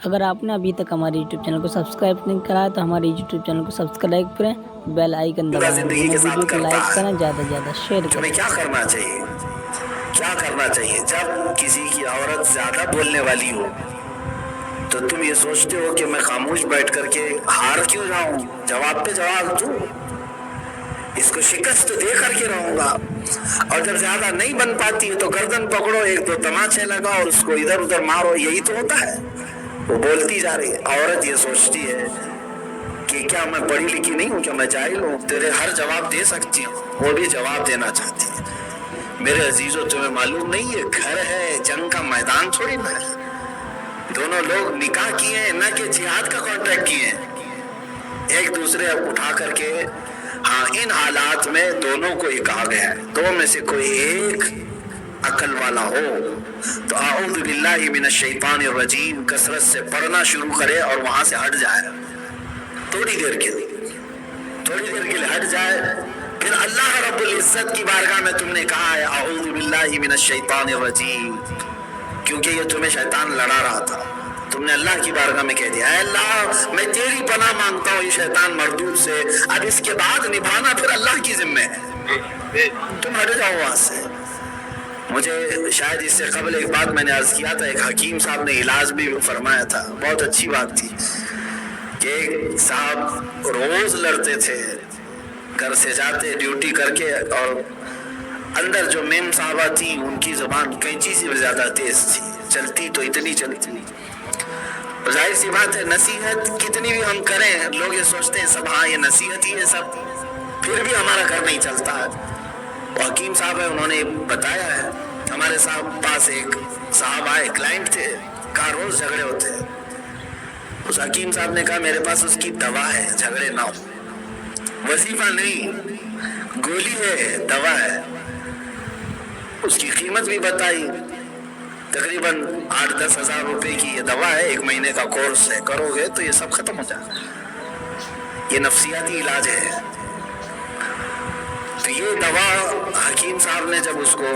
اگر آپ نے ابھی تک ہمارے یوٹیوب چینل کو سبسکرائب نہیں کرا ہے تو ہمارے یوٹیوب چینل کو سبسکرائب کریں، بیل آئیکن دبائیں، زندگی کے ویڈیو ساتھ کو کرتا لائک ہے، کریں، زیادہ سے زیادہ شیئر کریں۔ تمہیں کیا کرنا چاہیے؟ کیا کرنا چاہیے جب کسی کی عورت زیادہ بولنے والی ہو تو تم یہ سوچتے ہو کہ میں خاموش بیٹھ کر کے ہار کیوں جاؤں، جواب پہ جواب دوں، اس کو شکست دے کر کے رہوں گا۔ اور جب زیادہ نہیں بن پاتی ہے تو گردن پکڑو، ایک دو تماچے لگاؤ اور اس کو ادھر ادھر مارو، یہی تو ہوتا ہے۔ وہ بولتی جا رہی ہے، عورت یہ سوچتی ہے کہ کیا میں پڑھی لکھی نہیں ہوں، کیا میں جاہل ہوں، تیرے ہر جواب دے سکتی ہوں، وہ بھی جواب دینا چاہتی ہے۔ میرے عزیزو تمہیں معلوم نہیں یہ گھر ہے، جنگ کا میدان تھوڑی نہ ہے۔ دونوں لوگ نکاح کیے ہیں، نہ کہ جہاد کا کانٹریکٹ کیے ہیں۔ ایک دوسرے اٹھا کر کے، ہاں ان حالات میں دونوں کو یہ کہا گیا ہے، دو میں سے کوئی ایک عقل والا ہو تو اعوذ باللہ من الشیطان الرجیم کثرت سے پڑھنا شروع کرے اور وہاں سے ہٹ جائے، تھوڑی دیر کے لیے ہٹ جائے۔ پھر اللہ رب العزت کی بارگاہ میں تم نے کہا ہے اعوذ باللہ من الشیطان الرجیم، کیونکہ یہ تمہیں شیطان لڑا رہا تھا، تم نے اللہ کی بارگاہ میں کہہ دیا اے اللہ میں تیری پناہ مانگتا ہوں یہ شیطان مردود سے، اب اس کے بعد نبھانا پھر اللہ کی ذمہ ہے، تم ہٹ جاؤ وہاں سے۔ مجھے شاید اس سے قبل ایک بات میں نے عرض کیا تھا، ایک حکیم صاحب نے علاج بھی فرمایا تھا، بہت اچھی بات تھی کہ ایک صاحب روز لڑتے تھے، گھر سے جاتے ڈیوٹی کر کے، اور اندر جو میم صاحبہ تھی ان کی زبان کینچی سے بھی زیادہ تیز تھی، چلتی تو اتنی چلتی۔ ظاہر سی بات ہے نصیحت کتنی بھی ہم کریں لوگ یہ سوچتے ہیں سب ہاں یہ نصیحت ہی ہے سب، پھر بھی ہمارا گھر نہیں چلتا ہے۔ وہ حکیم صاحب ہے، انہوں نے بتایا ہے، ہمارے صاحب پاس ایک صاحب آئے، کلائنٹ تھے، کہا روز جھگڑے ہوتے ہیں۔ اس حکیم صاحب نے کہا میرے پاس اس کی دوا ہے جھگڑے نہ ہو، وظیفہ نہیں گولی ہے، دوا ہے۔ اس کی قیمت بھی بتائی، تقریباً 8-10 ہزار روپے کی یہ دوا ہے، 1 مہینے کا کورس ہے، کرو گے تو یہ سب ختم ہو جائے، یہ نفسیاتی علاج ہے۔ تو یہ دوا حکیم صاحب نے جب اس کو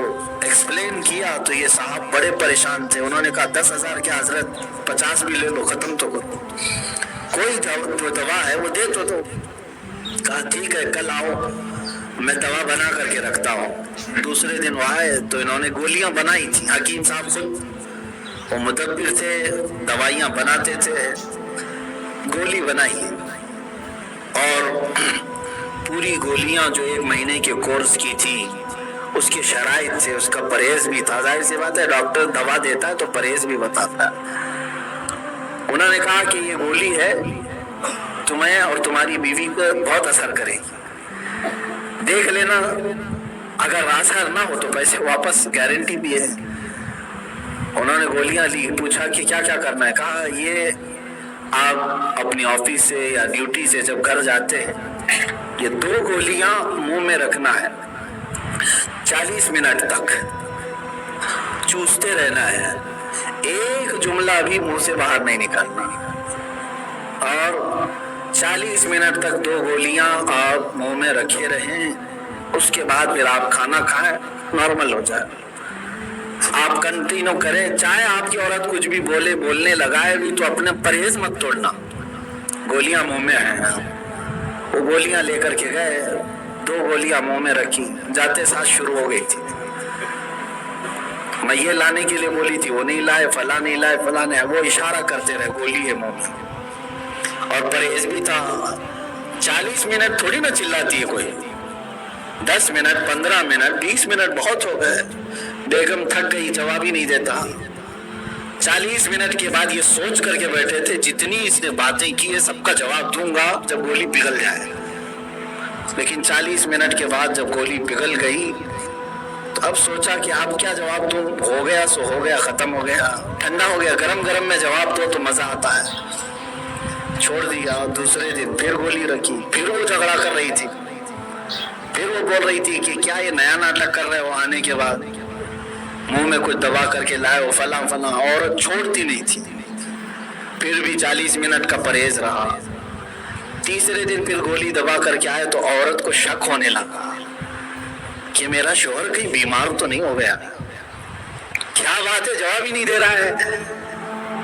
ایکسپلین کیا تو یہ صاحب بڑے پریشان تھے، انہوں نے کہا 10,000 کیا حضرت 50 بھی لے لو، ختم تو کرو، کوئی جو دوا ہے وہ دے تو دو۔ کہا ٹھیک ہے کل آؤ میں دوا بنا کر کے رکھتا ہوں۔ دوسرے دن وہ آئے تو انہوں نے گولیاں بنائی تھی، حکیم صاحب خود وہ مدبر تھے، دوائیاں بناتے تھے، گولی بنائی اور پوری گولیاں جو 1 مہینے کے کورس کی تھی اس کے شرائط تھے، اس کا پرہیز بھی تھا، ظاہر سی بات ہے ڈاکٹر دوا دیتا ہے تو پرہیز بھی بتاتا ہے۔ انہوں نے کہا کہ یہ گولی ہے تمہیں اور تمہاری بیوی کو بہت اثر کرے گی، دیکھ لینا، اگر اثر نہ ہو تو پیسے واپس، گارنٹی بھی ہے۔ انہوں نے گولیاں لی، پوچھا کہ کیا کیا کرنا ہے، کہا یہ آپ اپنی آفس سے یا ڈیوٹی سے جب گھر جاتے ہیں یہ 2 گولیاں منہ میں رکھنا ہے، 40 منٹ تک چوستے رہنا ہے، ایک جملہ بھی منہ سے باہر نہیں نکالنا، اور 40 منٹ تک 2 گولیاں آپ منہ میں رکھے رہیں، اس کے بعد پھر آپ کھانا کھائیں، نارمل ہو جائے۔ آپ کنٹینیو کریں، چاہے آپ کی عورت کچھ بھی بولنے لگائے بھی تو اپنے پرہیز مت توڑنا، گولیاں منہ میں ہیں۔ وہ گولیاں لے کر کے گئے، 2 گولیاں منہ میں رکھی، جاتے ساتھ شروع ہو گئی تھی، میں یہ لانے کے لیے بولی تھی وہ نہیں لائے، فلاں نہیں لائے، فلاں نہیں، وہ اشارہ کرتے رہے گولی ہے منہ میں، اور پرہیز بھی تھا۔ 40 منٹ تھوڑی نہ چلاتی ہے کوئی، 10 منٹ 15 منٹ 20 منٹ بہت ہو گئے، بیگم تھک گئی، جواب ہی نہیں دیتا۔ 40 منٹ کے بعد یہ سوچ کر کے بیٹھے تھے جتنی اس نے باتیں کی ہے سب کا جواب دوں گا جب گولی پگھل جائے، لیکن 40 منٹ کے بعد جب گولی پگھل گئی تو اب سوچا کہ اب کیا جواب دوں، ہو گیا سو ہو گیا، ختم ہو گیا، ٹھنڈا ہو گیا، گرم گرم میں جواب دو تو مزہ آتا ہے، چھوڑ دیا۔ دوسرے دن پھر گولی رکھی، پھر وہ جھگڑا کر رہی تھی، پھر وہ بول رہی تھی کہ کیا یہ نیا ناٹک کر رہے ہو، آنے کے بعد منہ میں کچھ دبا کر کے لائے ہو، فلاں فلاں، عورت چھوڑتی نہیں تھی، پھر بھی 40 منٹ کا پرہیز رہا۔ تیسرے دن پھر گولی دبا کر کے آئے تو عورت کو شک ہونے لگا کہ میرا شوہر کہیں بیمار تو نہیں ہو گیا، کیا بات ہے جواب ہی نہیں دے رہا ہے۔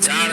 4